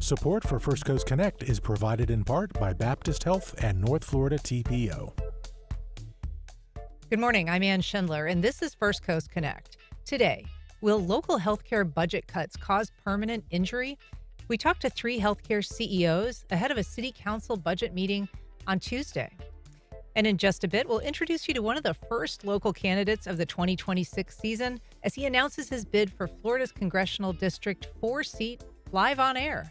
Support for First Coast Connect is provided in part by Baptist Health and North Florida TPO. Good morning, I'm Ann Schindler, and this is First Coast Connect. Today, will local healthcare budget cuts cause permanent injury? We talked to 3 healthcare CEOs ahead of a city council budget meeting on Tuesday. And in just a bit, we'll introduce you to one of the first local candidates of the 2026 season as he announces his bid for Florida's Congressional District 4 seat live on air.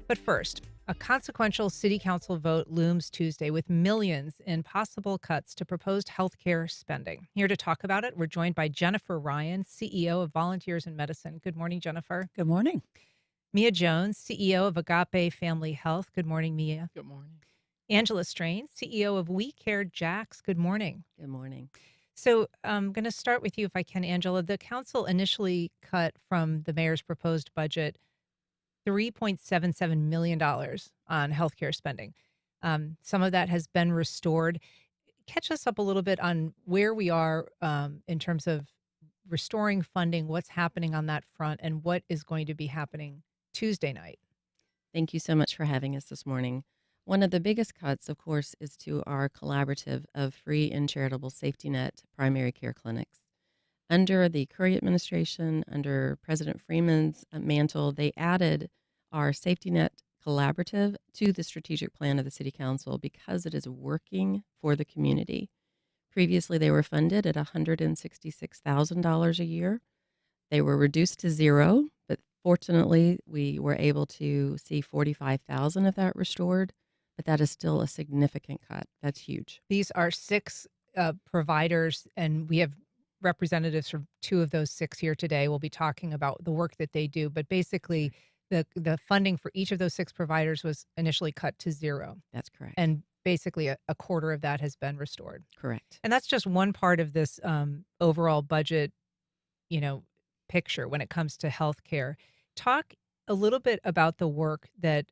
But first, a consequential city council vote looms Tuesday with millions in possible cuts to proposed healthcare spending. Here to talk about it, we're joined by Jennifer Ryan, CEO of Volunteers in Medicine. Good morning, Jennifer. Good morning. Mia Jones, CEO of AGAPE Family Health. Good morning, Mia. Good morning. Angela Strain, CEO of We Care Jax. Good morning. Good morning. So I'm going to start with you, if I can, Angela. The council initially cut from the mayor's proposed budget $3.77 million on healthcare spending. Some of that has been restored. Catch us up a little bit on where we are in terms of restoring funding, what's happening on that front, and what is going to be happening Tuesday night. Thank you so much for having us this morning. One of the biggest cuts, of course, is to our collaborative of free and charitable safety net primary care clinics. Under the Curry administration, under President Freeman's mantle, they added our safety net collaborative to the strategic plan of the City Council because it is working for the community. Previously, they were funded at $166,000 a year. They were reduced to zero, but fortunately, we were able to see $45,000 of that restored. But that is still a significant cut. That's huge. These are 6 providers, and we have representatives from 2 of those 6 here today. We'll be talking about the work that they do. But basically, the funding for each of those 6 providers was initially cut to zero. That's correct. And basically, a quarter of that has been restored. Correct. And that's just one part of this overall budget, picture when it comes to healthcare. Talk a little bit about the work that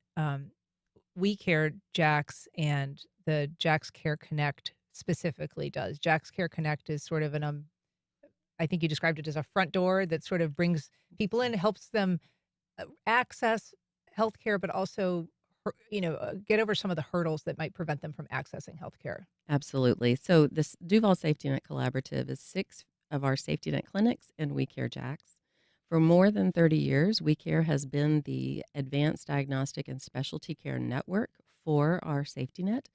We Care Jax and the Jax Care Connect specifically does. Jax Care Connect is sort of I think you described it as a front door that sort of brings people in, helps them access healthcare, but also, get over some of the hurdles that might prevent them from accessing healthcare. Absolutely. So this Duval Safety Net Collaborative is 6 of our safety net clinics in We Care Jax. For more than 30 years, We Care has been the advanced diagnostic and specialty care network for our safety net.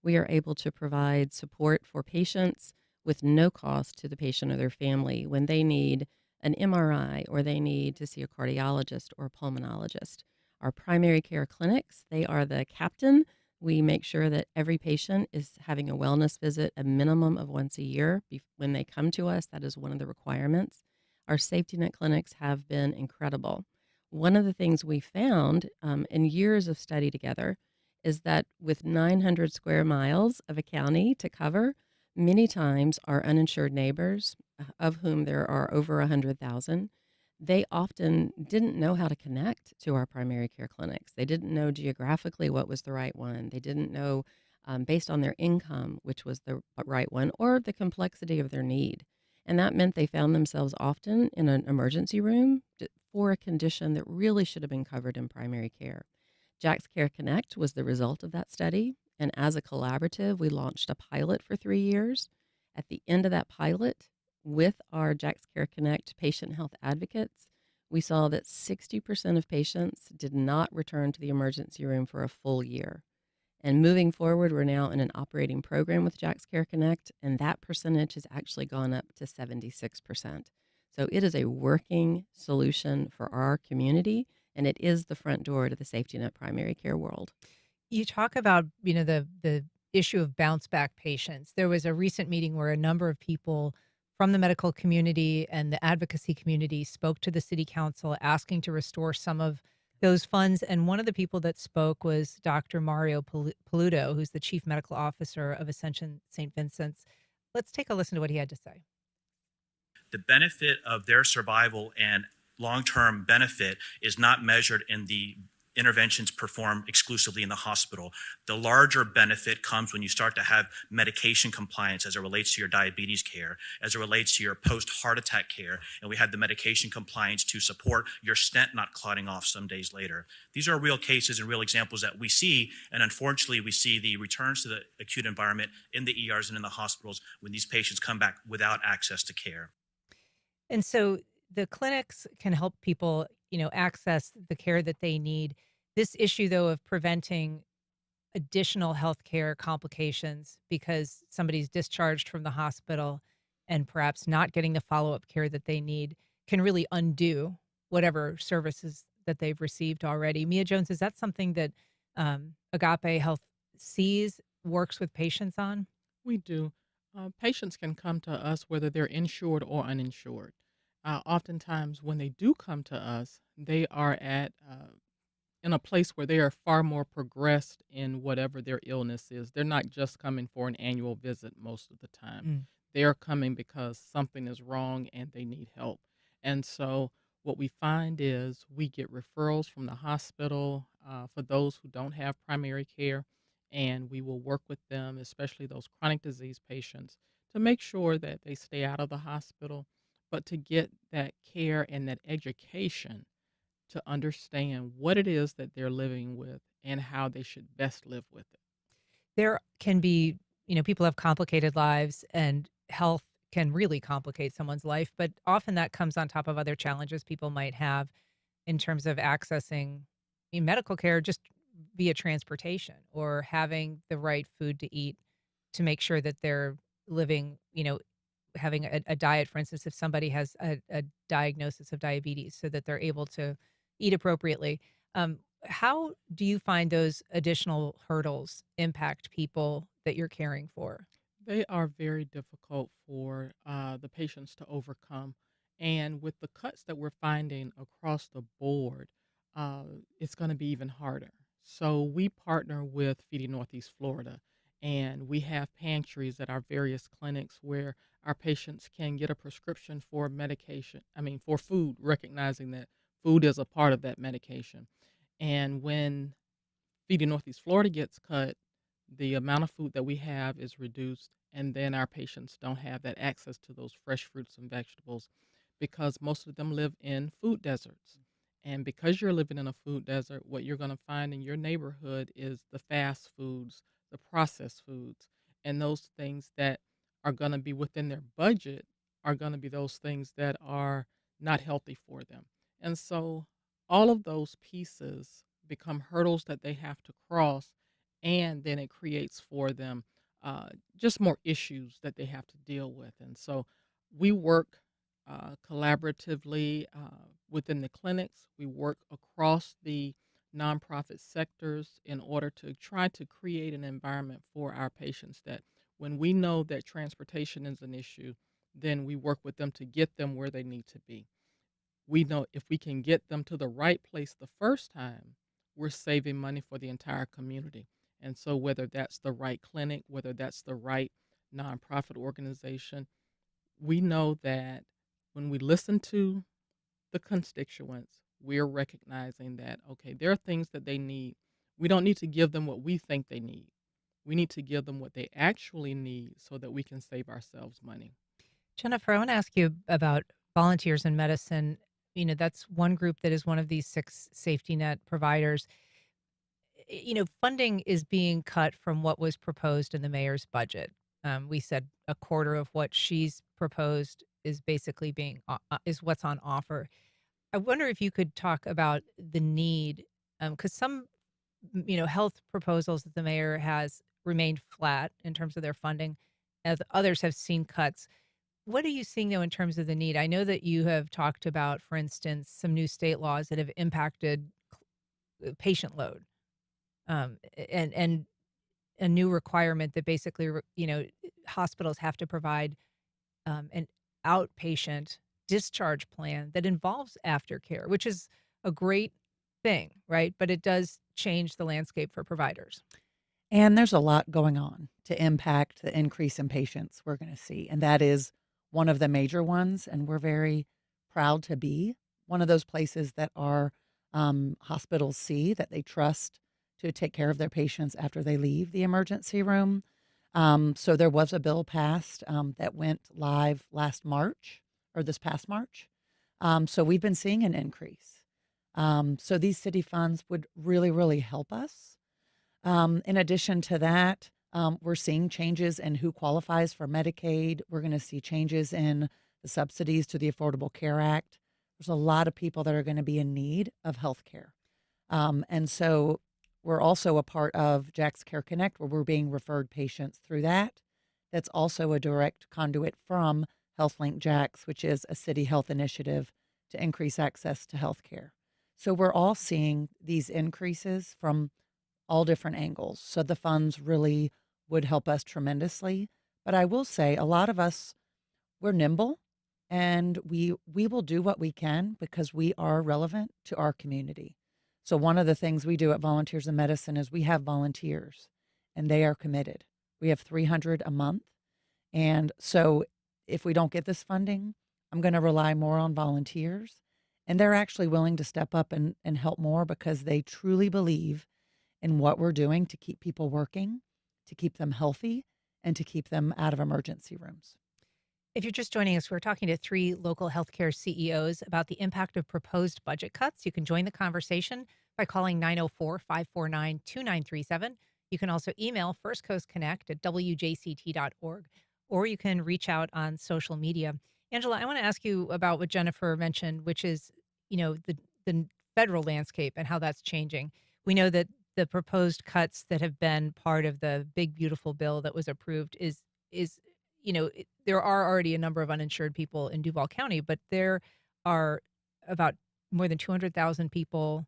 We are able to provide support for patients with no cost to the patient or their family when they need an MRI or they need to see a cardiologist or a pulmonologist. Our primary care clinics, they are the captain. We make sure that every patient is having a wellness visit a minimum of once a year. When they come to us, that is one of the requirements. Our safety net clinics have been incredible. One of the things we found in years of study together is that with 900 square miles of a county to cover, many times our uninsured neighbors, of whom there are over 100,000, they often didn't know how to connect to our primary care clinics. They didn't know geographically what was the right one. They didn't know based on their income which was the right one or the complexity of their need. And that meant they found themselves often in an emergency room for a condition that really should have been covered in primary care. Jax Care Connect was the result of that study. And as a collaborative, we launched a pilot for 3 years. At the end of that pilot, with our Jax Care Connect patient health advocates, we saw that 60% of patients did not return to the emergency room for a full year. And moving forward, we're now in an operating program with Jax Care Connect, and that percentage has actually gone up to 76%. So it is a working solution for our community, and it is the front door to the safety net primary care world. You talk about, the issue of bounce back patients. There was a recent meeting where a number of people from the medical community and the advocacy community spoke to the city council asking to restore some of those funds. And one of the people that spoke was Dr. Mario Paluto, who's the chief medical officer of Ascension St. Vincent's. Let's take a listen to what he had to say. The benefit of their survival and long-term benefit is not measured in the interventions performed exclusively in the hospital. The larger benefit comes when you start to have medication compliance as it relates to your diabetes care, as it relates to your post-heart attack care, and we have the medication compliance to support your stent not clotting off some days later. These are real cases and real examples that we see, and unfortunately we see the returns to the acute environment in the ERs and in the hospitals when these patients come back without access to care. And so the clinics can help people, access the care that they need. This issue, though, of preventing additional healthcare complications because somebody's discharged from the hospital and perhaps not getting the follow-up care that they need can really undo whatever services that they've received already. Mia Jones, is that something that Agape Health sees, works with patients on? We do. Patients can come to us whether they're insured or uninsured. Oftentimes, when they do come to us, they are at in a place where they are far more progressed in whatever their illness is. They're not just coming for an annual visit most of the time. Mm. They're coming because something is wrong and they need help. And so, what we find is we get referrals from the hospital for those who don't have primary care, and we will work with them, especially those chronic disease patients, to make sure that they stay out of the hospital, but to get that care and that education to understand what it is that they're living with and how they should best live with it. There can be, people have complicated lives and health can really complicate someone's life, but often that comes on top of other challenges people might have in terms of accessing medical care just via transportation or having the right food to eat to make sure that they're living, having a diet, for instance, if somebody has a diagnosis of diabetes, so that they're able to eat appropriately. How do you find those additional hurdles impact people that you're caring for? They are very difficult for the patients to overcome. And with the cuts that we're finding across the board, uh, it's going to be even harder. So we partner with Feeding Northeast Florida, and we have pantries at our various clinics where our patients can get a prescription for medication, for food, recognizing that food is a part of that medication. And when Feeding Northeast Florida gets cut, the amount of food that we have is reduced, and then our patients don't have that access to those fresh fruits and vegetables because most of them live in food deserts. And because you're living in a food desert, what you're going to find in your neighborhood is the fast foods, the processed foods, and those things that are going to be within their budget are going to be those things that are not healthy for them. And so all of those pieces become hurdles that they have to cross, and then it creates for them just more issues that they have to deal with. And so we work collaboratively within the clinics. We work across the nonprofit sectors in order to try to create an environment for our patients that when we know that transportation is an issue, then we work with them to get them where they need to be. We know if we can get them to the right place the first time, we're saving money for the entire community. And so, whether that's the right clinic, whether that's the right nonprofit organization, we know that when we listen to the constituents, we're recognizing that, okay, there are things that they need. We don't need to give them what we think they need. We need to give them what they actually need so that we can save ourselves money. Jennifer, I want to ask you about volunteers in medicine. That's one group that is one of these six safety net providers. Funding is being cut from what was proposed in the mayor's budget. We said a quarter of what she's proposed is basically is what's on offer. I wonder if you could talk about the need, because some, health proposals that the mayor has remained flat in terms of their funding, as others have seen cuts. What are you seeing, though, in terms of the need? I know that you have talked about, for instance, some new state laws that have impacted patient load, and a new requirement that basically, hospitals have to provide an outpatient discharge plan that involves aftercare, which is a great thing, right? But it does change the landscape for providers. And there's a lot going on to impact the increase in patients we're going to see. And that is one of the major ones. And we're very proud to be one of those places that are hospitals see that they trust to take care of their patients after they leave the emergency room. So there was a bill passed that went live last March or this past March. So we've been seeing an increase. So these city funds would really, really help us. In addition to that, we're seeing changes in who qualifies for Medicaid. We're going to see changes in the subsidies to the Affordable Care Act. There's a lot of people that are going to be in need of health care. And so we're also a part of Jax Care Connect, where we're being referred patients through that. That's also a direct conduit from HealthLink Jax, which is a city health initiative to increase access to health care. So we're all seeing these increases from all different angles. So the funds really would help us tremendously. But I will say a lot of us, we're nimble and we will do what we can because we are relevant to our community. So one of the things we do at Volunteers in Medicine is we have volunteers and they are committed. We have 300 a month. And so if we don't get this funding, I'm going to rely more on volunteers. And they're actually willing to step up and help more because they truly believe in what we're doing to keep people working, to keep them healthy, and to keep them out of emergency rooms. If you're just joining us, we're talking to 3 local healthcare CEOs about the impact of proposed budget cuts. You can join the conversation by calling 904-549-2937. You can also email First Coast Connect at WJCT.org, or you can reach out on social media. Angela, I want to ask you about what Jennifer mentioned, which is, the federal landscape and how that's changing. We know that the proposed cuts that have been part of the big, beautiful bill that was approved is there are already a number of uninsured people in Duval County, but there are about more than 200,000 people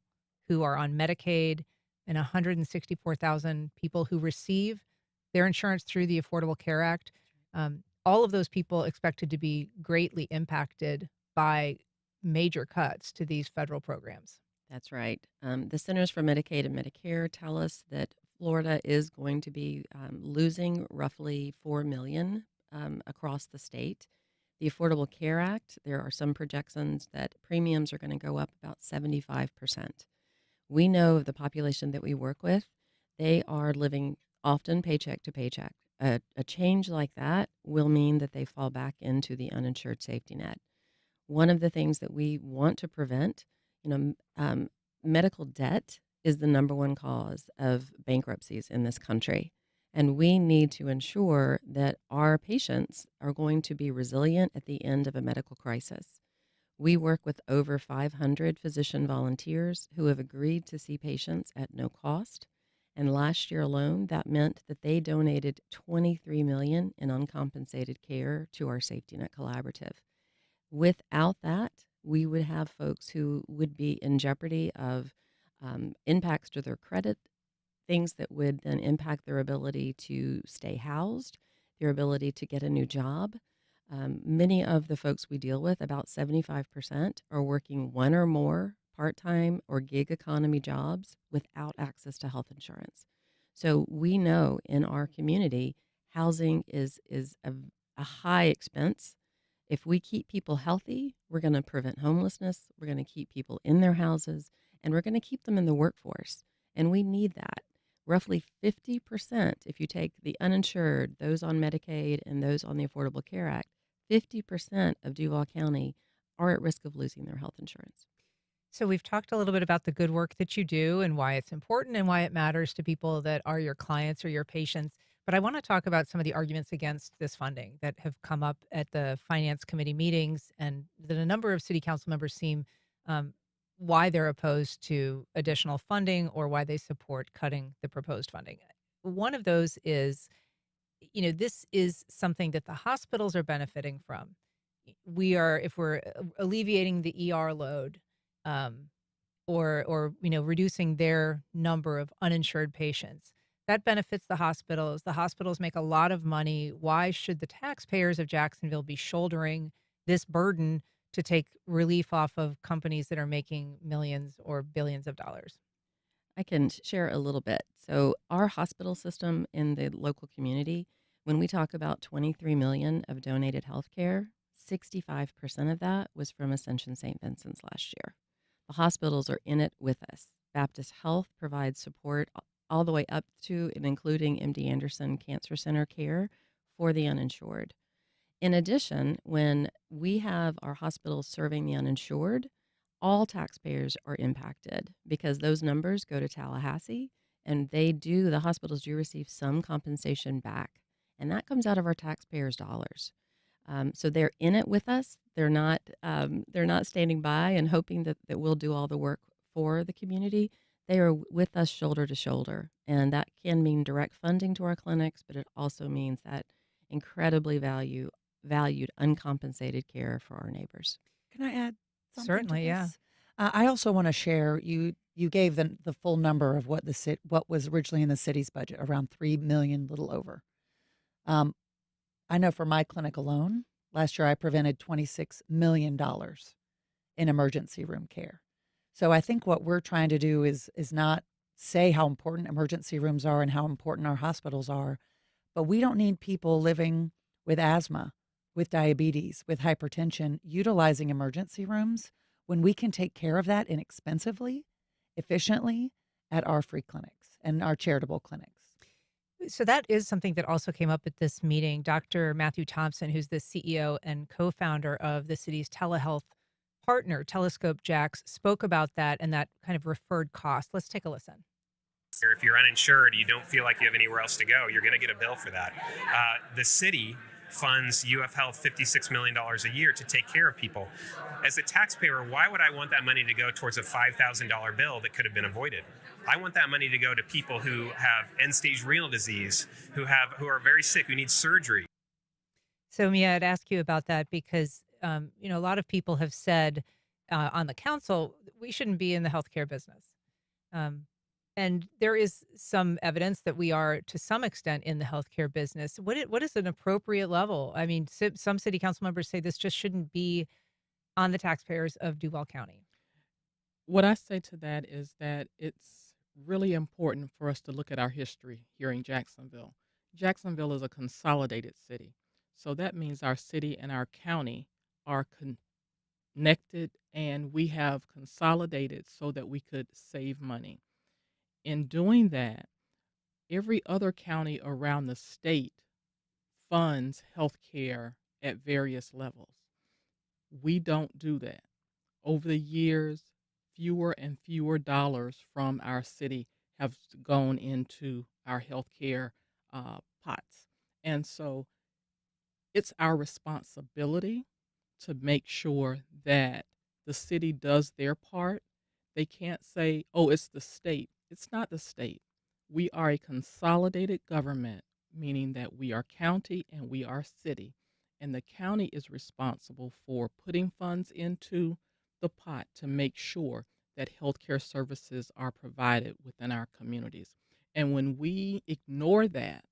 who are on Medicaid and 164,000 people who receive their insurance through the Affordable Care Act. All of those people expected to be greatly impacted by major cuts to these federal programs. That's right. The Centers for Medicaid and Medicare tell us that Florida is going to be losing roughly 4 million across the state. The Affordable Care Act, there are some projections that premiums are going to go up about 75%. We know of the population that we work with, they are living often paycheck to paycheck. A change like that will mean that they fall back into the uninsured safety net. One of the things that we want to prevent, medical debt is the number one cause of bankruptcies in this country. And we need to ensure that our patients are going to be resilient at the end of a medical crisis. We work with over 500 physician volunteers who have agreed to see patients at no cost. And last year alone, that meant that they donated $23 million in uncompensated care to our Safety Net Collaborative. Without that, we would have folks who would be in jeopardy of impacts to their credit, things that would then impact their ability to stay housed, their ability to get a new job. Many of the folks we deal with, about 75%, are working one or more part-time or gig economy jobs without access to health insurance. So we know in our community, housing is a high expense. If we keep people healthy, we're going to prevent homelessness, we're going to keep people in their houses, and we're going to keep them in the workforce. And we need that. Roughly 50%, if you take the uninsured, those on Medicaid, and those on the Affordable Care Act, 50% of Duval County are at risk of losing their health insurance. So we've talked a little bit about the good work that you do and why it's important and why it matters to people that are your clients or your patients. But I want to talk about some of the arguments against this funding that have come up at the Finance Committee meetings, and that a number of city council members seem why they're opposed to additional funding or why they support cutting the proposed funding. One of those is, this is something that the hospitals are benefiting from. If we're alleviating the ER load, or reducing their number of uninsured patients, that benefits the hospitals. The hospitals make a lot of money. Why should the taxpayers of Jacksonville be shouldering this burden to take relief off of companies that are making millions or billions of dollars? I can share a little bit. So our hospital system in the local community, when we talk about 23 million of donated health care, 65% of that was from Ascension St. Vincent's last year. The hospitals are in it with us. Baptist Health provides support all the way up to and including MD Anderson Cancer Center care for the uninsured. In addition, when we have our hospitals serving the uninsured, all taxpayers are impacted because those numbers go to Tallahassee, and the hospitals do receive some compensation back, and that comes out of our taxpayers' dollars. So they're in it with us. They're not standing by and hoping that we'll do all the work for the community. They are with us shoulder to shoulder, and that can mean direct funding to our clinics, but it also means that incredibly valued uncompensated care for our neighbors. Can I add something to Certainly, yeah. this? I also want to share. You gave the full number of what what was originally in the city's budget, around 3 million, little over. I know for my clinic alone, last year I prevented $26 million in emergency room care. So I think what we're trying to do is not say how important emergency rooms are and how important our hospitals are, but we don't need people living with asthma, with diabetes, with hypertension, utilizing emergency rooms when we can take care of that inexpensively, efficiently at our free clinics and our charitable clinics. So that is something that also came up at this meeting. Dr. Matthew Thompson, who's the CEO and co-founder of the city's telehealth partner, Telescope Jax, spoke about that and that kind of referred cost. Let's take a listen. If you're uninsured, you don't feel like you have anywhere else to go, you're going to get a bill for that. The city funds UF Health $56 million a year to take care of people. As a taxpayer, why would I want that money to go towards a $5,000 bill that could have been avoided? I want that money to go to people who have end-stage renal disease, who are very sick, who need surgery. So Mia, I'd ask you about that because, a lot of people have said on the council, we shouldn't be in the healthcare business. And there is some evidence that we are, to some extent, in the healthcare business. What is an appropriate level? I mean, some city council members say this just shouldn't be on the taxpayers of Duval County. What I say to that is that it's really important for us to look at our history here in Jacksonville. Jacksonville is a consolidated city. So that means our city and our county are connected, and we have consolidated so that we could save money. In doing that, every other county around the state funds healthcare at various levels. We don't do that. Over the years, fewer and fewer dollars from our city have gone into our healthcare pots. And so it's our responsibility to make sure that the city does their part. They can't say, oh, it's the state. It's not the state. We are a consolidated government, meaning that we are county and we are city. And the county is responsible for putting funds into the pot to make sure that healthcare services are provided within our communities. And when we ignore that,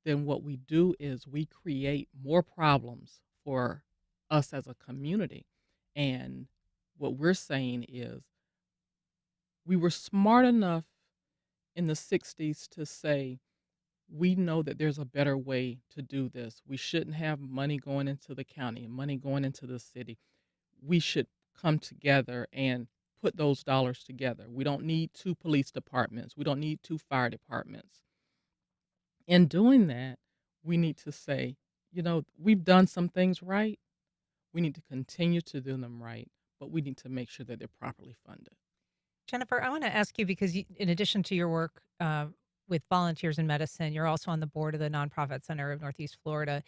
then what we do is we create more problems for us as a community. And what we're saying is we were smart enough in the 60s to say, we know that there's a better way to do this. We shouldn't have money going into the county and money going into the city. We should come together and put those dollars together. We don't need 2 police departments. We don't need 2 fire departments. In doing that, we need to say, we've done some things right. We need to continue to do them right, but we need to make sure that they're properly funded. Jennifer, I want to ask you because in addition to your work with Volunteers in Medicine, you're also on the board of the Nonprofit Center of Northeast Florida.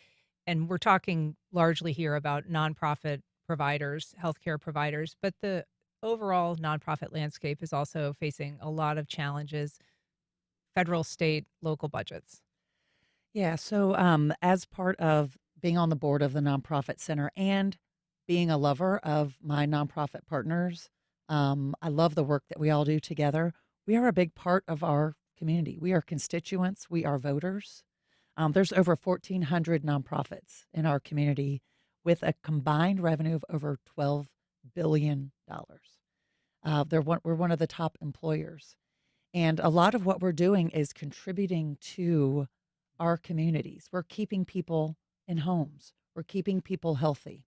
And we're talking largely here about nonprofit providers, healthcare providers, but the overall nonprofit landscape is also facing a lot of challenges, federal, state, local budgets. Yeah. So, as part of being on the board of the Nonprofit Center and being a lover of my nonprofit partners, I love the work that we all do together. We are a big part of our community. We are constituents. We are voters. There's over 1,400 nonprofits in our community with a combined revenue of over $12 billion. We're one of the top employers. And a lot of what we're doing is contributing to our communities. We're keeping people in homes. We're keeping people healthy.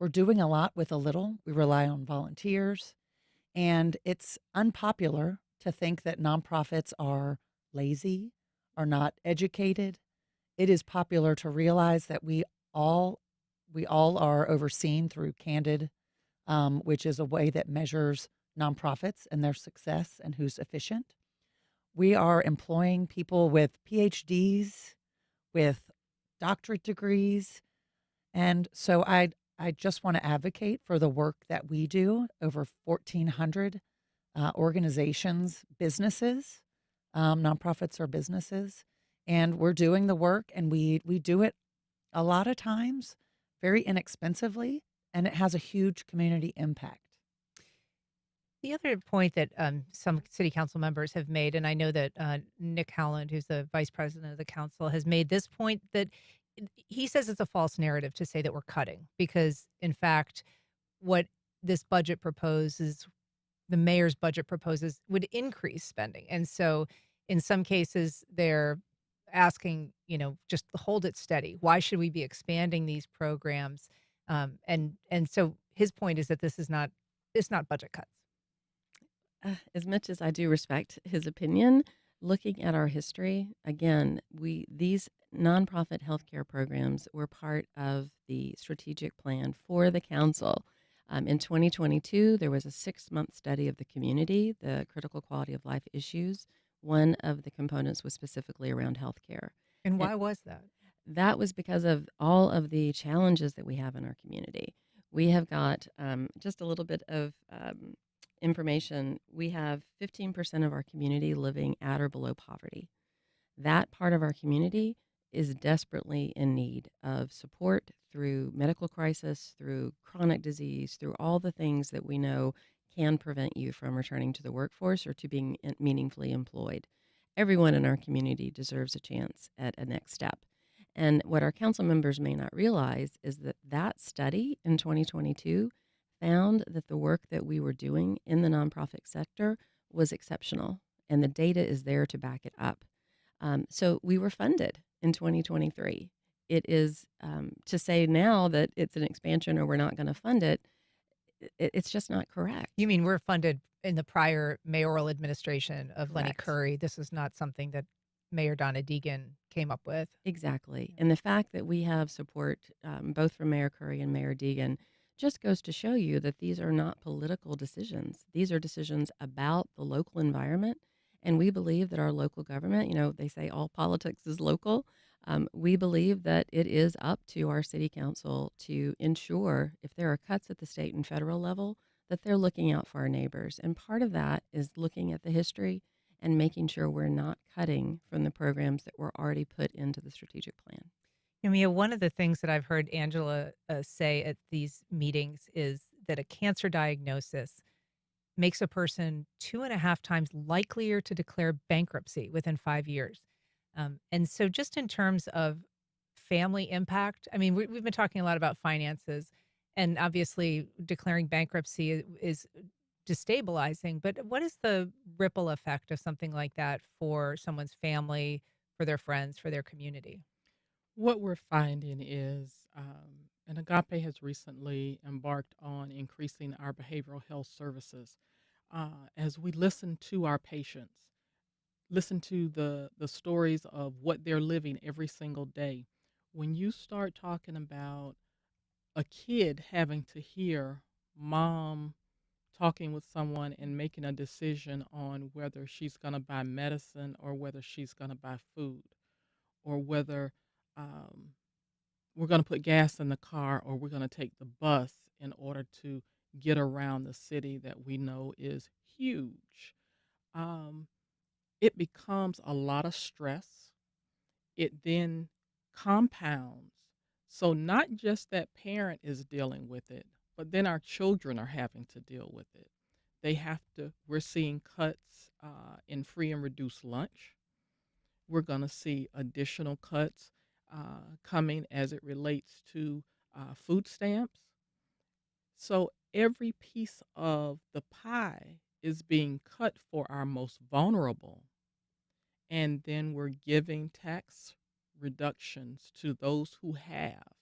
We're doing a lot with a little. We rely on volunteers. And it's unpopular to think that nonprofits are lazy or not educated. It is popular to realize that all we all are overseen through Candid, which is a way that measures nonprofits and their success and who's efficient. We are employing people with PhDs, with doctorate degrees, and so I just want to advocate for the work that we do. Over 1,400 organizations, businesses, nonprofits are businesses, and we're doing the work, and we do it a lot of times very inexpensively, and it has a huge community impact. The other point that some city council members have made, and I know that Nick Howland, who's the vice president of the council, has made this point that he says it's a false narrative to say that we're cutting because, in fact, what this budget proposes, the mayor's budget proposes, would increase spending. And so, in some cases, they're asking, just hold it steady. Why should we be expanding these programs? And so his point is that it's not budget cuts. As much as I do respect his opinion, looking at our history, again, these nonprofit healthcare programs were part of the strategic plan for the council. In 2022, there was a 6-month study of the community, the critical quality of life issues. One of the components was specifically around healthcare. And why was that? That was because of all of the challenges that we have in our community. We have got just a little bit of information. We have 15% of our community living at or below poverty. That part of our community is desperately in need of support through medical crisis, through chronic disease, through all the things that we know can prevent you from returning to the workforce or to being meaningfully employed. Everyone in our community deserves a chance at a next step. And what our council members may not realize is that that study in 2022 found that the work that we were doing in the nonprofit sector was exceptional, and the data is there to back it up. So we were funded in 2023. It is to say now that it's an expansion or we're not going to fund it, it's just not correct. You mean we're funded in the prior mayoral administration of Lenny Correct. Curry? This is not something that Mayor Donna Deegan came up with. Exactly. And the fact that we have support both from Mayor Curry and Mayor Deegan just goes to show you that these are not political decisions. These are decisions about the local environment. And we believe that our local government, they say all politics is local. We believe that it is up to our city council to ensure if there are cuts at the state and federal level, that they're looking out for our neighbors. And part of that is looking at the history and making sure we're not cutting from the programs that were already put into the strategic plan. Mia, one of the things that I've heard Angela say at these meetings is that a cancer diagnosis makes a person 2.5 times likelier to declare bankruptcy within 5 years. And so, just in terms of family impact, I mean, we've been talking a lot about finances, and obviously, declaring bankruptcy is destabilizing. But what is the ripple effect of something like that for someone's family, for their friends, for their community? What we're finding is, and AGAPE has recently embarked on increasing our behavioral health services. As we listen to our patients, listen to the stories of what they're living every single day. When you start talking about a kid having to hear mom talking with someone and making a decision on whether she's going to buy medicine or whether she's going to buy food or whether um, we're going to put gas in the car or we're going to take the bus in order to get around the city that we know is huge. Um, it becomes a lot of stress. It then compounds. So, not just that parent is dealing with it, but then our children are having to deal with it. We're seeing cuts in free and reduced lunch. We're going to see additional cuts coming as it relates to food stamps. So every piece of the pie is being cut for our most vulnerable. And then we're giving tax reductions to those who have.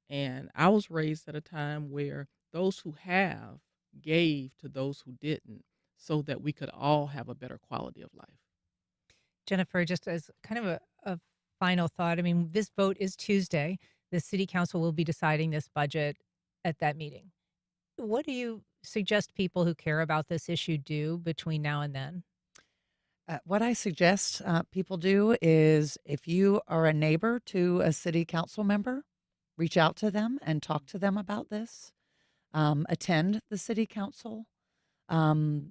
And I was raised at a time where those who have gave to those who didn't so that we could all have a better quality of life. Jennifer, just as kind of a final thought, I mean, this vote is Tuesday. The city council will be deciding this budget at that meeting. What do you suggest people who care about this issue do between now and then? What I suggest people do is if you are a neighbor to a city council member, reach out to them and talk to them about this. Attend the city council.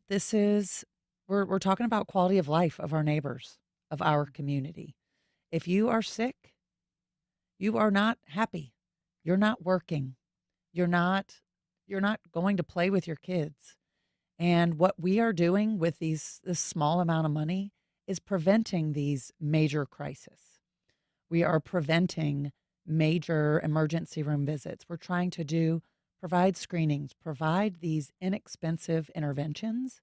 This is, we're talking about quality of life of our neighbors, of our community. If you are sick, you are not happy. You're not working. You're not going to play with your kids. And what we are doing with this small amount of money is preventing these major crises. We are preventing major emergency room visits. We're trying to provide screenings, provide these inexpensive interventions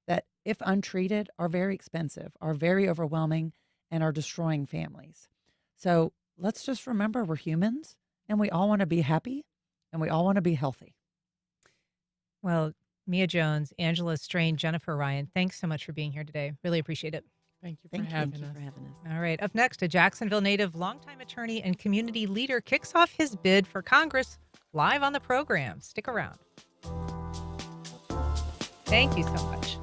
that, if untreated, are very expensive, are very overwhelming, and are destroying families. So let's just remember we're humans and we all want to be happy and we all want to be healthy. Well, Mia Jones, Angela Strain, Jennifer Ryan, thanks so much for being here today. Really appreciate it. Thank you Thank for you. having Thank you us. for having us. All right. Up next, a Jacksonville native, longtime attorney, and community leader kicks off his bid for Congress live on the program. Stick around. Thank you so much.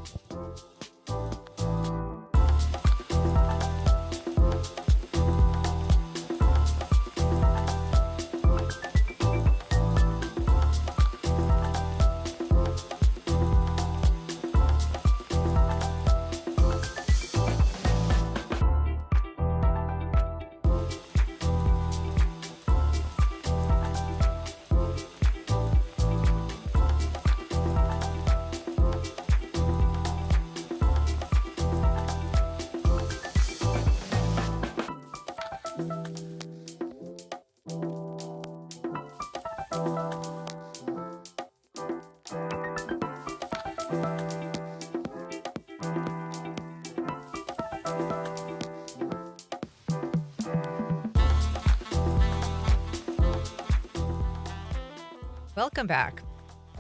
Welcome back.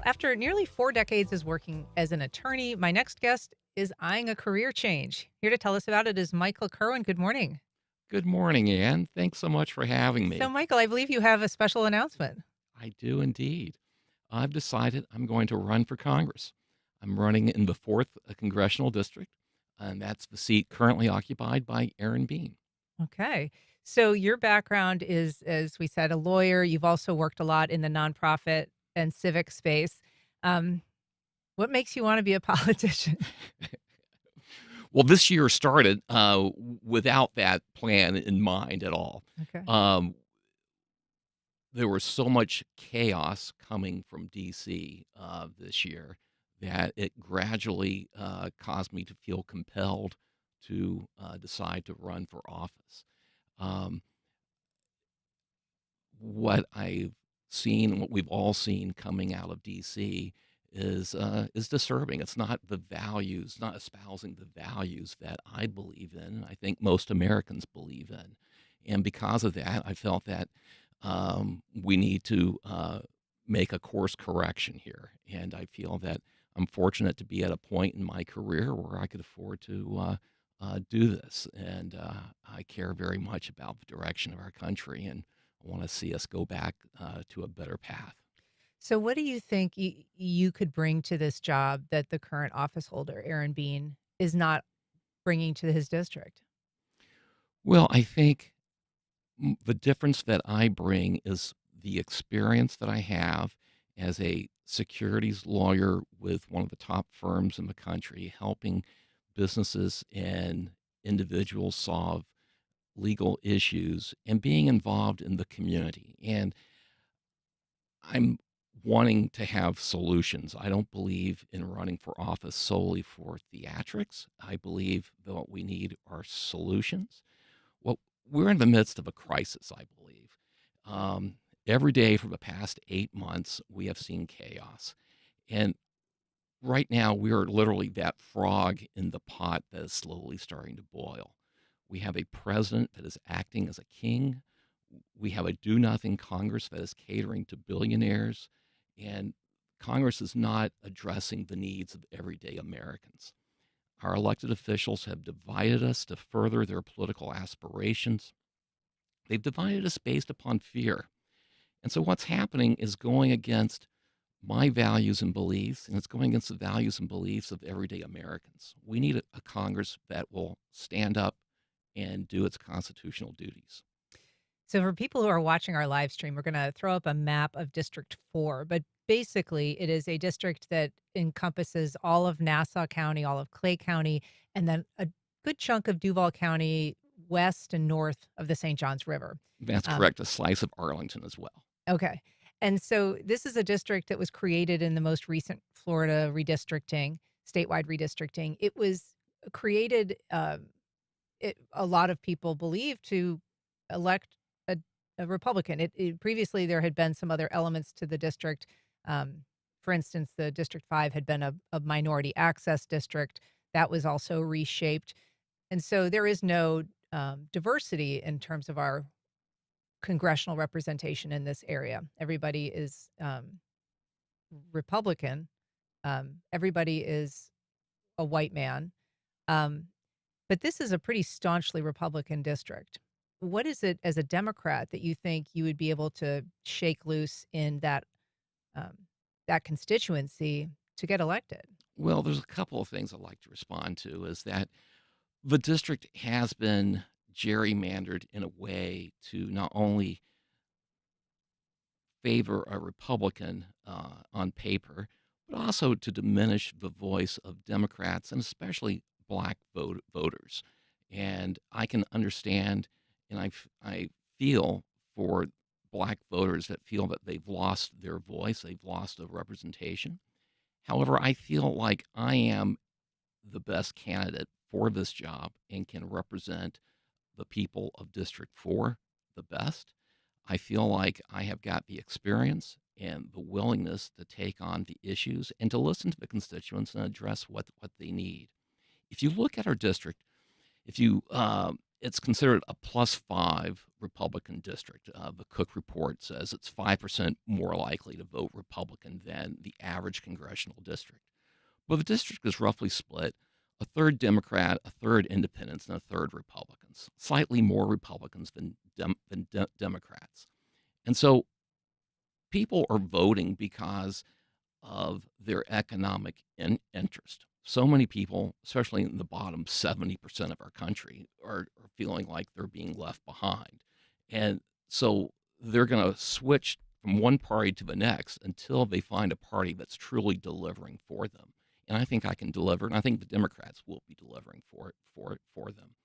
After nearly 4 decades as working as an attorney, my next guest is eyeing a career change. Here to tell us about it is Michael Kerwin. Good morning. Good morning, Ann. Thanks so much for having me. So, Michael, I believe you have a special announcement. I do indeed. I've decided I'm going to run for Congress. I'm running in the 4th Congressional District, and that's the seat currently occupied by Aaron Bean. Okay. So, your background is, as we said, a lawyer. You've also worked a lot in the nonprofit and civic space. What makes you want to be a politician? Well, this year started without that plan in mind at all. Okay. There was so much chaos coming from D.C. This year that it gradually caused me to feel compelled to decide to run for office. What I've seen, what we've all seen coming out of D.C. is disturbing. It's not the values, not espousing the values that I believe in. I think most Americans believe in, and because of that, I felt that we need to make a course correction here. And I feel that I'm fortunate to be at a point in my career where I could afford to do this. And I care very much about the direction of our country, and I want to see us go back to a better path. So, what do you think you could bring to this job that the current office holder, Aaron Bean, is not bringing to his district? Well, I think the difference that I bring is the experience that I have as a securities lawyer with one of the top firms in the country, helping businesses and individuals solve legal issues and being involved in the community. And I'm wanting to have solutions. I don't believe in running for office solely for theatrics. I believe that what we need are solutions. Well, we're in the midst of a crisis, I believe. Every day for the past 8 months, we have seen chaos. And right now, we are literally that frog in the pot that is slowly starting to boil. We have a president that is acting as a king. We have a do-nothing Congress that is catering to billionaires. And Congress is not addressing the needs of everyday Americans. Our elected officials have divided us to further their political aspirations. They've divided us based upon fear. And so what's happening is going against my values and beliefs, and it's going against the values and beliefs of everyday Americans. We need a Congress that will stand up and do its constitutional duties. So, for people who are watching our live stream, we're going to throw up a map of District 4, but basically, it is a district that encompasses all of Nassau County, all of Clay County, and then a good chunk of Duval County west and north of the St. Johns River. That's Um, correct, a slice of Arlington as well. okay. And so, this is a district that was created in the most recent Florida redistricting, statewide redistricting. It was created, a lot of people believe, to elect a, a Republican. Previously there had been some other elements to the district. Um, for instance, the District 5 had been a minority access district that was also reshaped, and so there is no diversity in terms of our congressional representation in this area. Everybody is Republican. Everybody is a white man. Um, But this is a pretty staunchly Republican district. What is it as a Democrat that you think you would be able to shake loose in um, that constituency to get elected? Well, there's a couple of things I'd like to respond to is that the district has been gerrymandered in a way to not only favor a Republican on paper, but also to diminish the voice of Democrats and especially black voters. And I can understand and I feel for black voters that feel that they've lost their voice, they've lost a representation. However, I feel like I am the best candidate for this job and can represent the people of District 4 the best. I feel like I have got the experience and the willingness to take on the issues and to listen to the constituents and address what they need. If you look at our district, if you it's considered a +5 Republican district. The Cook report says it's 5% more likely to vote Republican than the average congressional district. Well, the district is roughly split a third Democrat, a third independents, and a third Republicans, slightly more Republicans than Democrats. And so people are voting because of their economic interest. So many people, especially in the bottom 70% of our country, are feeling like they're being left behind. And so they're going to switch from one party to the next until they find a party that's truly delivering for them. And I think I can deliver, and I think the Democrats will be delivering for them.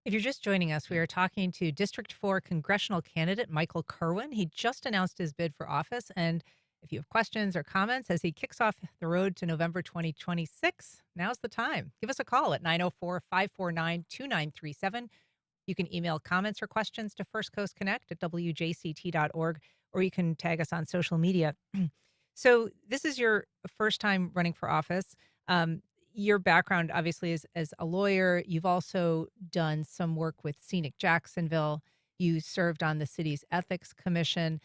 If you're just joining us, we are talking to District 4 congressional candidate Michael Kerwin. He just announced his bid for office, and if you have questions or comments as he kicks off the road to November 2026, now's the time. Give us a call at 904-549-2937. You can email comments or questions to First Coast Connect at WJCT.org, or you can tag us on social media. So this is your first time running for office. Your background, obviously, is as a lawyer. You've also done some work with Scenic Jacksonville. You served on the city's ethics commission.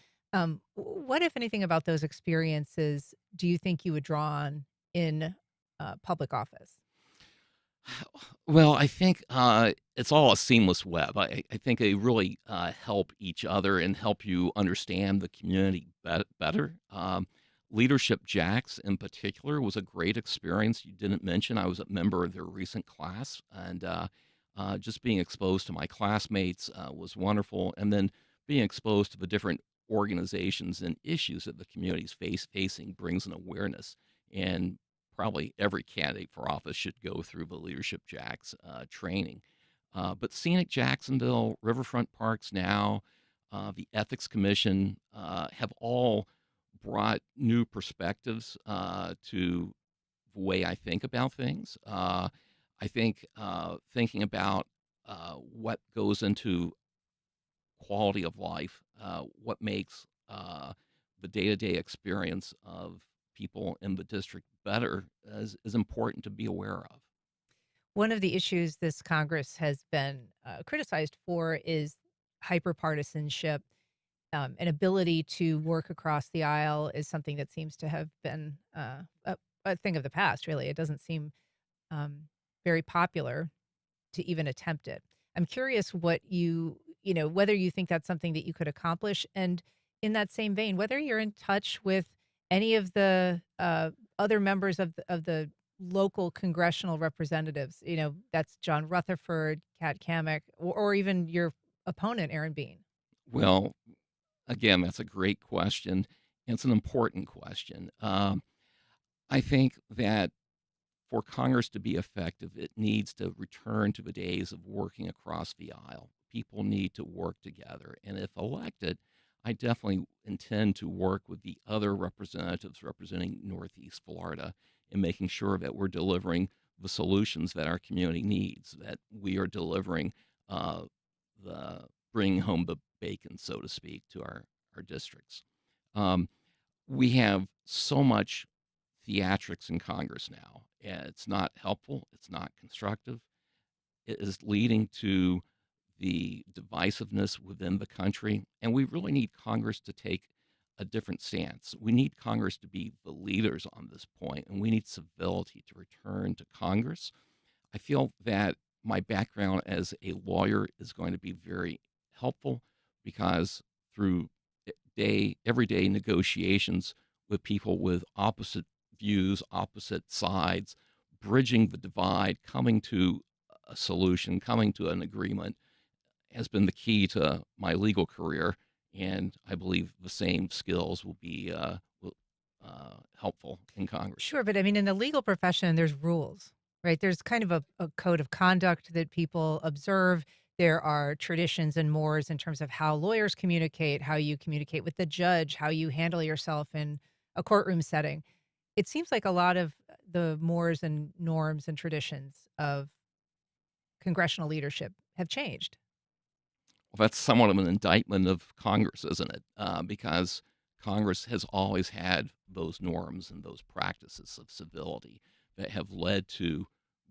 What, if anything, about those experiences do you think you would draw on in public office? Well, I think it's all a seamless web. I think they really help each other and help you understand the community better. Leadership Jacks in particular was a great experience. You didn't mention I was a member of their recent class, and just being exposed to my classmates was wonderful. And then being exposed to the different organizations and issues that the community is facing brings an awareness. And probably every candidate for office should go through the Leadership Jacks training. But Scenic Jacksonville, Riverfront Parks Now, the Ethics Commission have all brought new perspectives to the way I think about things. I think thinking about what goes into quality of life, what makes the day-to-day experience of people in the district better is important to be aware of. One of the issues this Congress has been criticized for is hyperpartisanship. an ability to work across the aisle is something that seems to have been a thing of the past, really. It doesn't seem um, very popular to even attempt it. I'm curious what whether you think that's something that you could accomplish. And in that same vein, whether you're in touch with any of the other members of the local congressional representatives, that's John Rutherford, Kat Cammack, or even your opponent, Aaron Bean. Well, again, that's a great question. It's an important question. I think that for Congress to be effective, it needs to return to the days of working across the aisle. People need to work together. And if elected, I definitely intend to work with the other representatives representing Northeast Florida in making sure that we're delivering the solutions that our community needs, that we are delivering uh, the bringing home the bacon, so to speak, to our districts. Um, we have so much theatrics in Congress now. It's not helpful. It's not constructive. It is leading to the divisiveness within the country. And we really need Congress to take a different stance. We need Congress to be the leaders on this point, and we need civility to return to Congress. I feel that my background as a lawyer is going to be very helpful because through everyday negotiations with people with opposite views, opposite sides, bridging the divide, coming to a solution, coming to an agreement has been the key to my legal career. And I believe the same skills will be helpful in Congress. Sure, but I mean, in the legal profession, there's rules, right? There's kind of a code of conduct that people observe. There are traditions and mores in terms of how lawyers communicate, how you communicate with the judge, how you handle yourself in a courtroom setting. It seems like a lot of the mores and norms and traditions of congressional leadership have changed. Well, that's somewhat of an indictment of Congress, isn't it? Because Congress has always had those norms and those practices of civility that have led to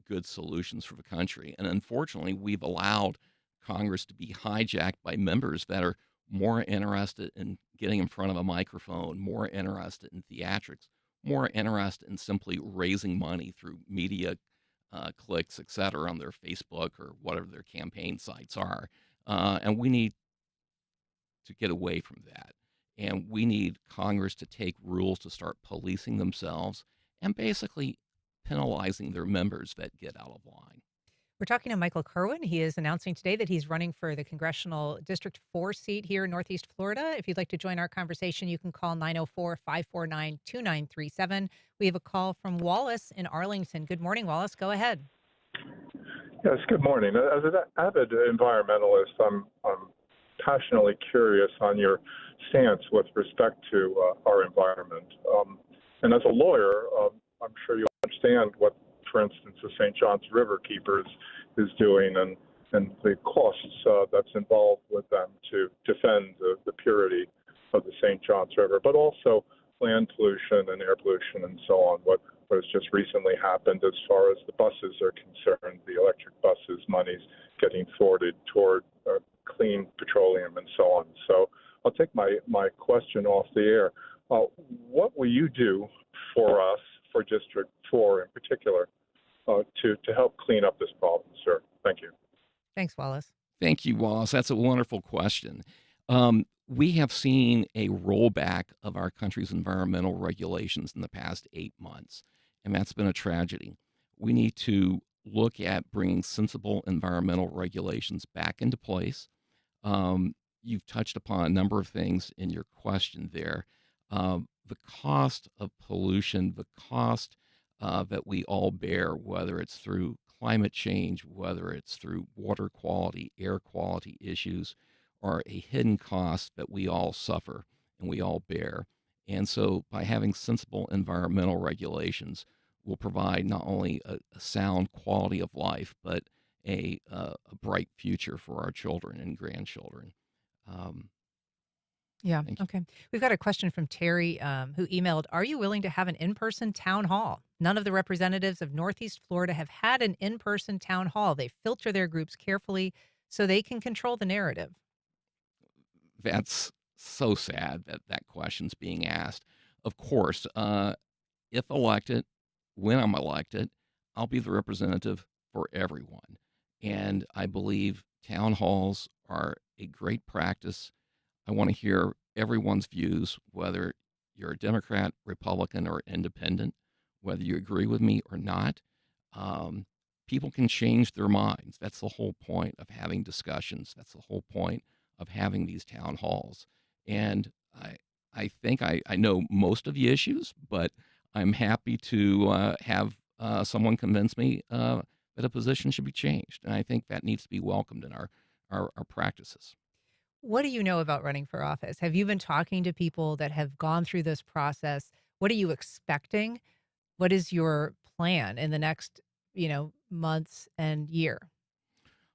good solutions for the country. And unfortunately, we've allowed Congress to be hijacked by members that are more interested in getting in front of a microphone, more interested in theatrics, more interested in simply raising money through media clicks, et cetera, on their Facebook or whatever their campaign sites are. And we need to get away from that. And we need Congress to take rules to start policing themselves and basically penalizing their members that get out of line. We're talking to Michael Kerwin. He is announcing today that he's running for the Congressional District 4 seat here in Northeast Florida. If you'd like to join our conversation, you can call 904-549-2937. We have a call from Wallace in Arlington. Good morning, Wallace. Go ahead. Yes, good morning. As an avid environmentalist, I'm passionately curious on your stance with respect to our environment. And as a lawyer, I'm sure you understand what, for instance, the St. Johns River Keepers is doing and the costs that's involved with them to defend the purity of the St. Johns River, but also land pollution and air pollution and so on. What has just recently happened as far as the buses are concerned, the electric buses, money's getting forwarded toward clean petroleum and so on. So I'll take my question off the air. What will you do for us, for District 4 in particular, to help clean up this problem, sir? Thank you. Thanks, Wallace. Thank you, Wallace. That's a wonderful question. We have seen a rollback of our country's environmental regulations in the past 8 months, and that's been a tragedy. We need to look at bringing sensible environmental regulations back into place. You've touched upon a number of things in your question there. The cost of pollution, the cost that we all bear, whether it's through climate change, whether it's through water quality, air quality issues, are a hidden cost that we all suffer and we all bear. And so by having sensible environmental regulations, will provide not only a sound quality of life, but a bright future for our children and grandchildren. Yeah. Thank you. Okay. We've got a question from Terry who emailed, are you willing to have an in-person town hall? None of the representatives of Northeast Florida have had an in-person town hall. They filter their groups carefully so they can control the narrative. That's so sad that that question's being asked. Of course, if elected, when I'm elected, I'll be the representative for everyone. And I believe town halls are a great practice. I want to hear everyone's views, whether you're a Democrat, Republican, or independent, whether you agree with me or not. Um, People can change their minds. That's the whole point of having discussions. That's the whole point of having these town halls. And I think I know most of the issues, but I'm happy to have someone convince me that a position should be changed. And I think that needs to be welcomed in our practices. What do you know about running for office? Have you been talking to people that have gone through this process? What are you expecting? What is your plan in the next, months and year?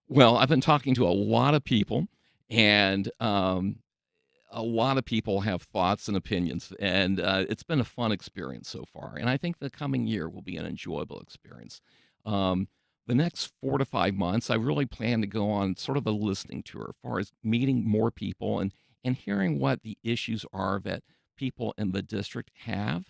Well, I've been talking to a lot of people, and a lot of people have thoughts and opinions, and it's been a fun experience so far. And I think the coming year will be an enjoyable experience. The next 4 to 5 months, I really plan to go on sort of a listening tour as far as meeting more people and hearing what the issues are that people in the district have.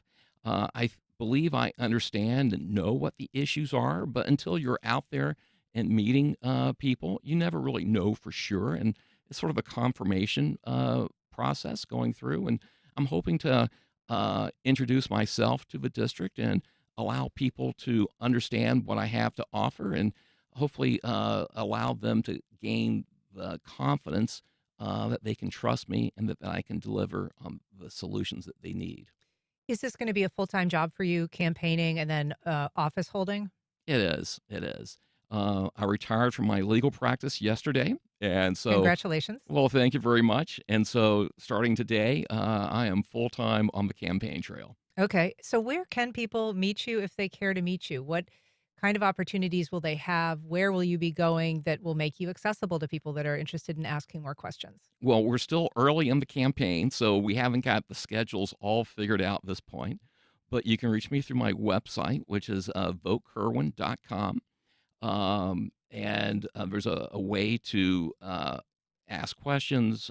Believe I understand and know what the issues are, but until you're out there and meeting people, you never really know for sure. And it's sort of a confirmation process going through. And I'm hoping to introduce myself to the district and allow people to understand what I have to offer, and hopefully allow them to gain the confidence that they can trust me and that I can deliver the solutions that they need. Is this going to be a full-time job for you, campaigning and then office holding? It is. It is. I retired from my legal practice yesterday, and so Congratulations. well, thank you very much. And so, starting today, I am full time on the campaign trail. Okay. So where can people meet you if they care to meet you? What kind of opportunities will they have? Where will you be going that will make you accessible to people that are interested in asking more questions? Well, we're still early in the campaign, so we haven't got the schedules all figured out at this point. But you can reach me through my website, which is votekerwin.com. And there's a way to ask questions,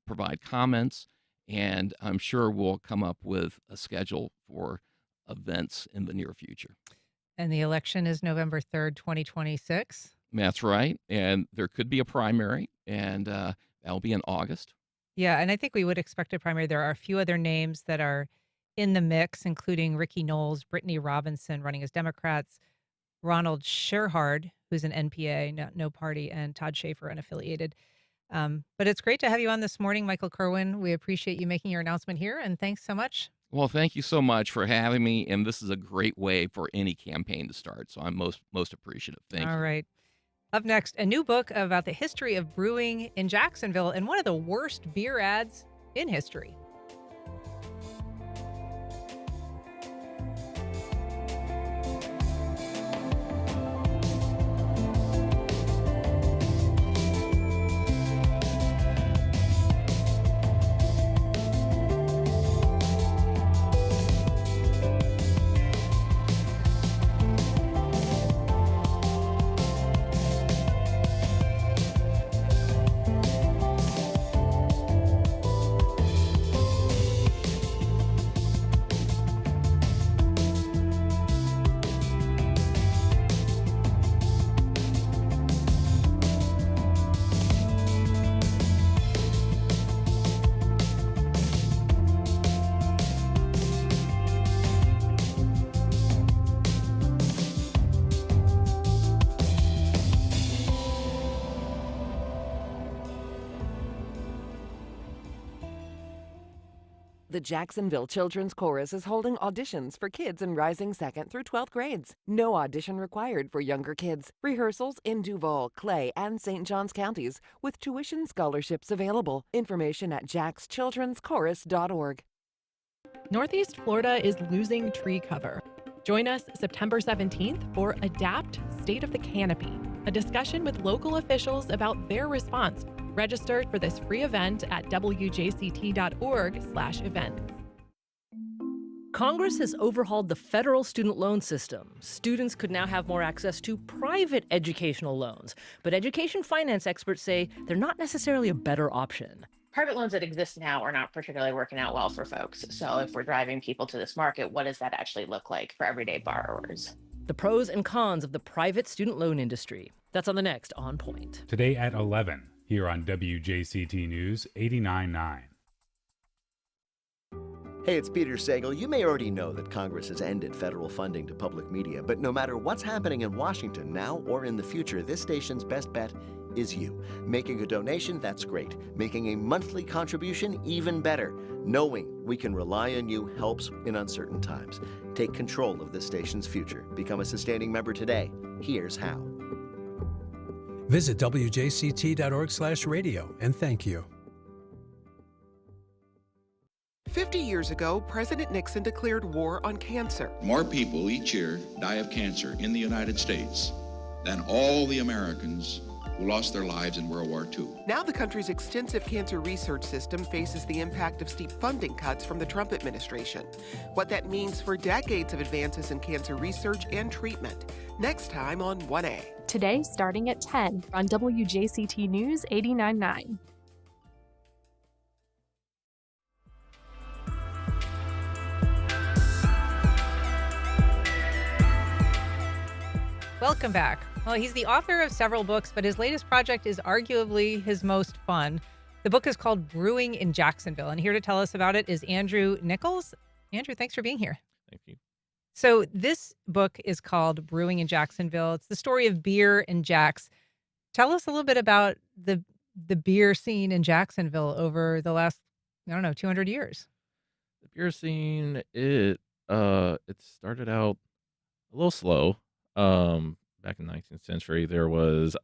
provide comments, and I'm sure we'll come up with a schedule for events in the near future. And the election is November 3rd, 2026. That's right. And there could be a primary, and that'll be in August. Yeah, and I think we would expect a primary. There are a few other names that are in the mix, including Ricky Knowles, Brittany Robinson running as Democrats, Ronald Sherhard, who's an NPA, no party, and Todd Schaefer, unaffiliated. But it's great to have you on this morning, Michael Kerwin. We appreciate you making your announcement here, and thanks so much. Well, thank you so much for having me, and this is a great way for any campaign to start, so I'm most appreciative. Thank All you. right. Up next, a new book about the history of brewing in Jacksonville and one of the worst beer ads in history. The Jacksonville Children's Chorus is holding auditions for kids in rising 2nd through 12th grades. No audition required for younger kids. Rehearsals in Duval, Clay, and St. Johns counties with tuition scholarships available. Information at jackschildrenschorus.org. Northeast Florida is losing tree cover. Join us September 17th for Adapt State of the Canopy, a discussion with local officials about their response. Register for this free event at wjct.org/events. Congress has overhauled the federal student loan system. Students could now have more access to private educational loans, but education finance experts say they're not necessarily a better option. private loans that exist now are not particularly working out well for folks. So if we're driving people to this market, what does that actually look like for everyday borrowers? The pros and cons of the private student loan industry. That's on the next On Point. Today at 11, here on WJCT News 89.9. Hey, it's Peter Sagal. You may already know that Congress has ended federal funding to public media, but no matter what's happening in Washington now or in the future, this station's best bet is you. Making a donation, that's great. Making a monthly contribution, even better. Knowing we can rely on you helps in uncertain times. Take control of this station's future. Become a sustaining member today. Here's how. Visit WJCT.org/radio and thank you. 50 years ago, President Nixon declared war on cancer. More people each year die of cancer in the United States than all the Americans who lost their lives in World War II. Now the country's extensive cancer research system faces the impact of steep funding cuts from the Trump administration. What that means for decades of advances in cancer research and treatment. Next time on 1A. Today, starting at 10 on WJCT News 89.9. Welcome back. Well, he's the author of several books, but his latest project is arguably his most fun. The book is called Brewing in Jacksonville, and here to tell us about it is Andrew Nichols. Andrew, thanks for being here. Thank you. So this book is called Brewing in Jacksonville. It's the story of beer and Jacks. Tell us a little bit about the beer scene in Jacksonville over the last, 200 years. The beer scene, it started out a little slow. Back in the 19th century, there was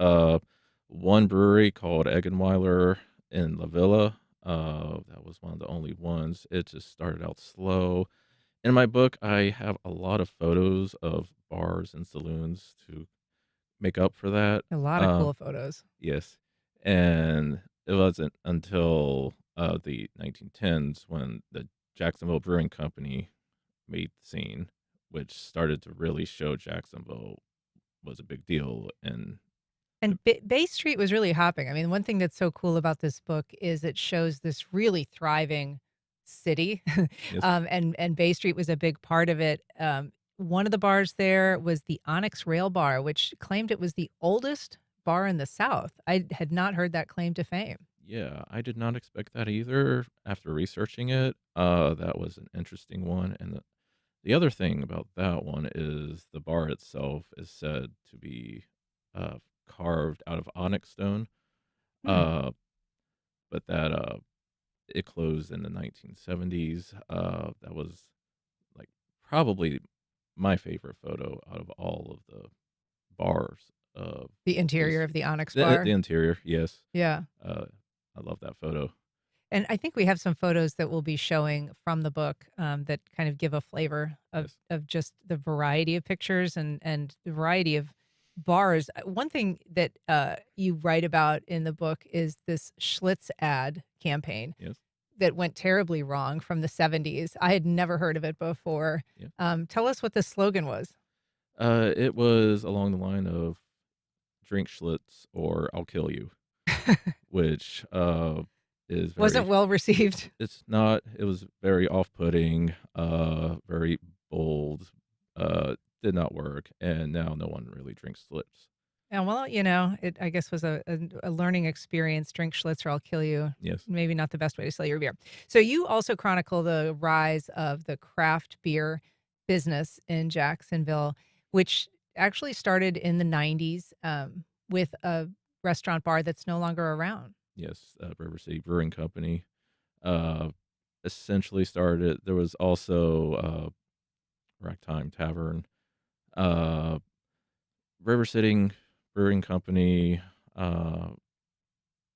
one brewery called Eggenweiler in La Villa. That was one of the only ones. It just started out slow. In my book, I have a lot of photos of bars and saloons to make up for that. A lot of cool photos. Yes. And it wasn't until the 1910s when the Jacksonville Brewing Company made the scene, which started to really show Jacksonville was a big deal. And Bay Street was really hopping. I mean, one thing that's so cool about this book is it shows this really thriving city. Yes. And Bay Street was a big part of it. One of the bars there was the Onyx Rail Bar, which claimed it was the oldest bar in the South. I had not heard that claim to fame. yeah, I did not expect that either after researching it. That was an interesting one. And the other thing about that one is the bar itself is said to be carved out of onyx stone. Hmm. But that it closed in the 1970s. That was like probably my favorite photo out of all of the bars. The interior Is of the Onyx the Bar. the interior, yes. Yeah. I love that photo. And I think we have some photos that we'll be showing from the book that kind of give a flavor Yes. of just the variety of pictures and the variety of bars. One thing that you write about in the book is this Schlitz ad campaign Yes. that went terribly wrong from the 70s. I had never heard of it before. Yeah. Tell us what the slogan was. It was along the line of drink Schlitz or I'll kill you, which is Wasn't very, well received. it's not, it was very off-putting, very bold, did not work, and now no one really drinks Schlitz. Yeah, well, it I guess was a learning experience. Drink Schlitz or I'll kill you. Yes. Maybe not the best way to sell your beer. So you also chronicle the rise of the craft beer business in Jacksonville, which actually started in the 90s with a restaurant bar that's no longer around. Yes, River City Brewing Company essentially started. There was also Ragtime Tavern. River City Brewing Company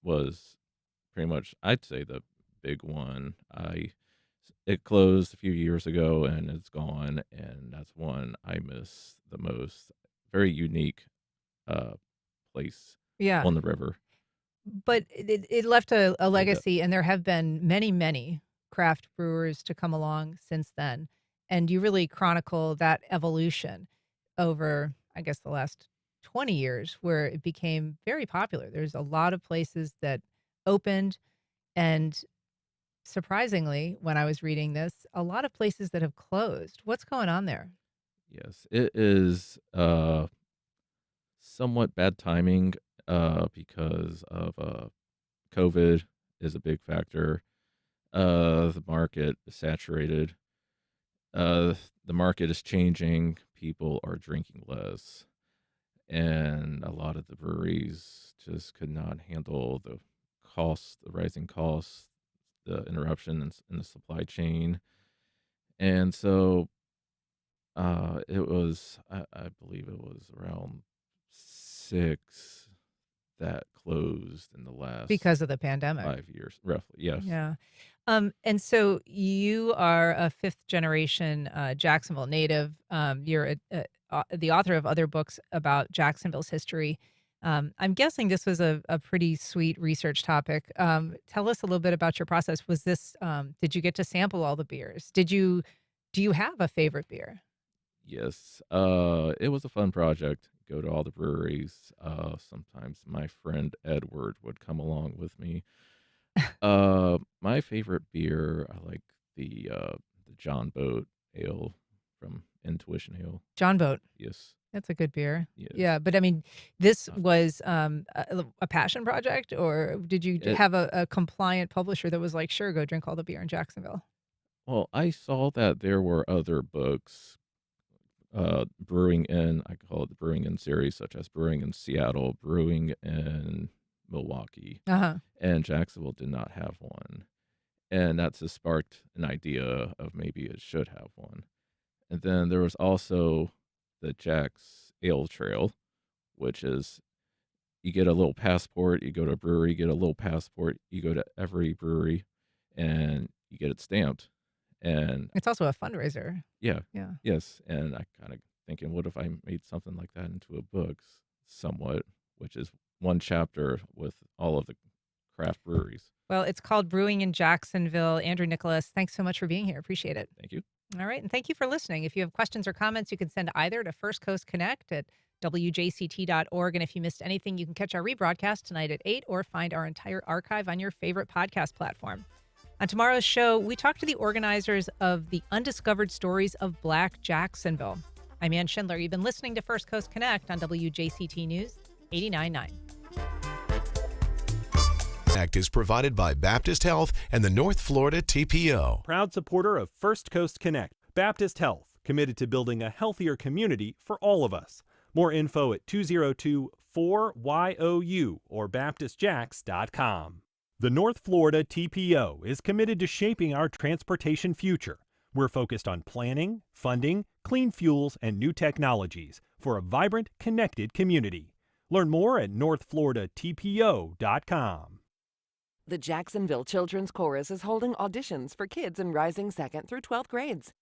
was pretty much, I'd say, the big one. It closed a few years ago and it's gone, and that's one I miss the most. Very unique place Yeah. on the river. But it left a Like that. legacy, and there have been many, many craft brewers to come along since then. And you really chronicle that evolution over, I guess, the last 20 years where it became very popular. There's a lot of places that opened, And surprisingly, when I was reading this, a lot of places that have closed. What's going on there? Yes, it is somewhat bad timing because of COVID is a big factor. The market is saturated. The market is changing. People are drinking less. And a lot of the breweries just could not handle the costs, the rising costs, the interruption in the supply chain. And so it was, I believe it was around 6 that closed in the last Because of the pandemic. 5 years, roughly. Yes. Yeah. And so you are a fifth generation Jacksonville native. You're the author of other books about Jacksonville's history. I'm guessing this was a pretty sweet research topic. Tell us a little bit about your process. Was this, did you get to sample all the beers? Do you have a favorite beer? Yes. It was a fun project. Go to all the breweries. Sometimes my friend Edward would come along with me. My favorite beer, I like the John Boat Ale from Intuition Ale. John Boat. Yes. That's a good beer. Yes. Yeah, but I mean, this was a passion project, or did you have a compliant publisher that was like, sure, go drink all the beer in Jacksonville? Well, I saw that there were other books, brewing in, I call it the brewing in series, such as Brewing in Seattle, Brewing in Milwaukee, and Jacksonville did not have one. And that's just sparked an idea of maybe it should have one. And then there was also the Jack's Ale Trail, which is you get a little passport, you go to a brewery, you get a little passport, you go to every brewery, and you get it stamped. And It's also a fundraiser. yeah, Yeah. yes. And I kind of thinking, what if I made something like that into a book somewhat, which is one chapter with all of the craft breweries. Well, it's called Brewing in Jacksonville. Andrew Nicholas, thanks so much for being here. Appreciate it. Thank you. All right. And thank you for listening. If you have questions or comments, you can send either to First Coast Connect at WJCT.org. And if you missed anything, you can catch our rebroadcast tonight at 8 or find our entire archive on your favorite podcast platform. On tomorrow's show, we talk to the organizers of the Undiscovered Stories of Black Jacksonville. I'm Ann Schindler. You've been listening to First Coast Connect on WJCT News 89.9. Connect is provided by Baptist Health and the North Florida TPO. Proud supporter of First Coast Connect. Baptist Health, committed to building a healthier community for all of us. More info at 202-4YOU or baptistjacks.com. The North Florida TPO is committed to shaping our transportation future. We're focused on planning, funding, clean fuels, and new technologies for a vibrant, connected community. Learn more at northfloridatpo.com. The Jacksonville Children's Chorus is holding auditions for kids in rising 2nd through 12th grades.